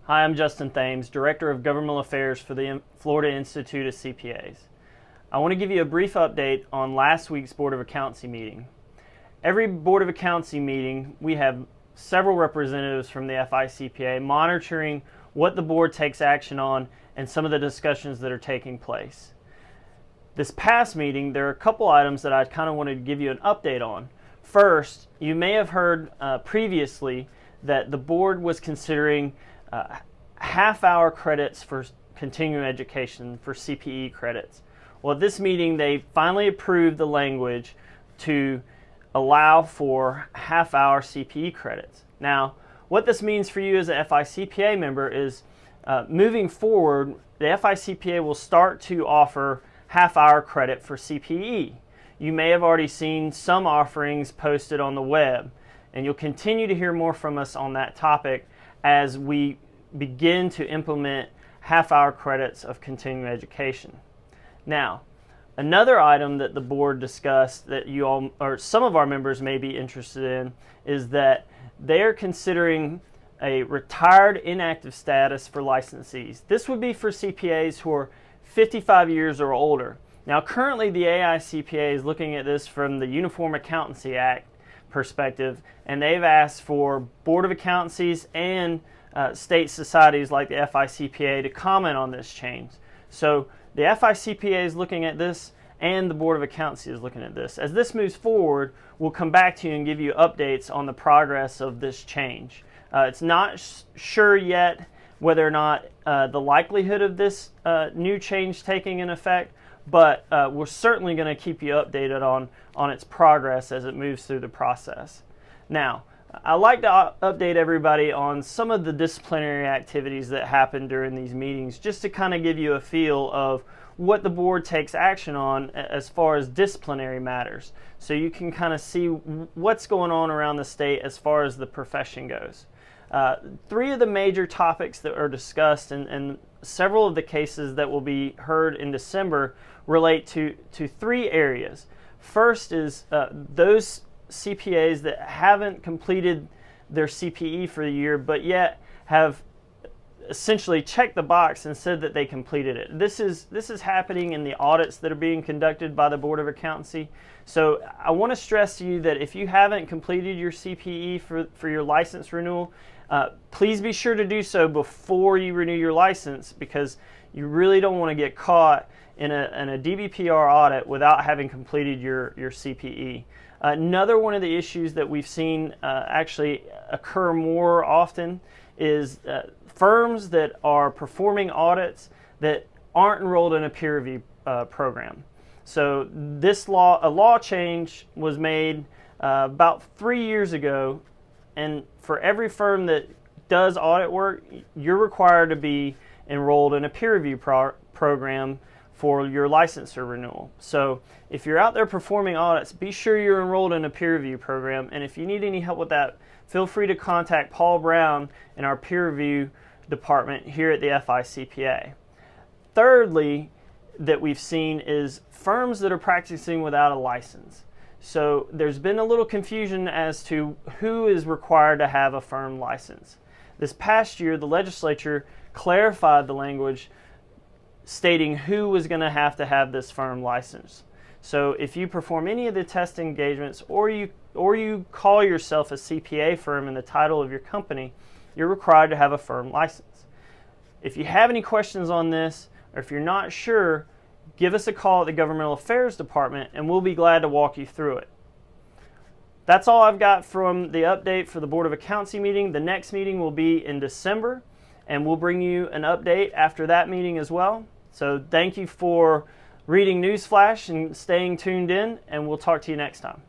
Hi, I'm Justin Thames, Director of Governmental Affairs for the Florida Institute of CPAs. I want to give you a brief update on last week's Board of Accountancy meeting. Every Board of Accountancy meeting, we have several representatives from the FICPA monitoring what the board takes action on and some of the discussions that are taking place. This past meeting, there are a couple items that I kind of wanted to give you an update on. First, you may have heard previously that the board was considering half-hour credits for continuing education, for CPE credits. Well, at this meeting, they finally approved the language to allow for half-hour CPE credits. Now, what this means for you as an FICPA member is moving forward, the FICPA will start to offer half-hour credit for CPE. You may have already seen some offerings posted on the web, and you'll continue to hear more from us on that topic as we begin to implement half-hour credits of continuing education. Now, another item that the board discussed that you all, or some of our members may be interested in, is that they're considering a retired inactive status for licensees. This would be for CPAs who are 55 years or older. Now, currently the AICPA is looking at this from the Uniform Accountancy Act perspective, and they've asked for Board of Accountancies and state societies like the FICPA to comment on this change. So the FICPA is looking at this and the Board of Accountancy is looking at this. As this moves forward, we'll come back to you and give you updates on the progress of this change. It's not sure yet whether or not the likelihood of this new change taking in effect, but we're certainly going to keep you updated on its progress as it moves through the process. Now, I'd like to update everybody on some of the disciplinary activities that happen during these meetings, just to kind of give you a feel of what the board takes action on as far as disciplinary matters, so you can kind of see what's going on around the state as far as the profession goes. Three of the major topics that are discussed and several of the cases that will be heard in December relate to three areas. First is those CPAs that haven't completed their CPE for the year but yet have essentially checked the box and said that they completed it. This is happening in the audits that are being conducted by the Board of Accountancy. So I want to stress to you that if you haven't completed your CPE for your license renewal, please be sure to do so before you renew your license, because you really don't want to get caught in a DBPR audit without having completed your CPE. Another one of the issues that we've seen actually occur more often is firms that are performing audits that aren't enrolled in a peer review program. So a law change was made about 3 years ago, and for every firm that does audit work, you're required to be enrolled in a peer review program for your licensure renewal. So if you're out there performing audits, be sure you're enrolled in a peer review program, and if you need any help with that, feel free to contact Paul Brown in our peer review department here at the FICPA. Thirdly, that we've seen is firms that are practicing without a license. So there's been a little confusion as to who is required to have a firm license. This past year, the legislature clarified the language stating who was going to have this firm license. So if you perform any of the test engagements or you call yourself a CPA firm in the title of your company, you're required to have a firm license. If you have any questions on this, or if you're not sure, give us a call at the Governmental Affairs Department and we'll be glad to walk you through it. That's all I've got from the update for the Board of Accountancy meeting. The next meeting will be in December, and we'll bring you an update after that meeting as well. So thank you for reading Newsflash and staying tuned in, and we'll talk to you next time.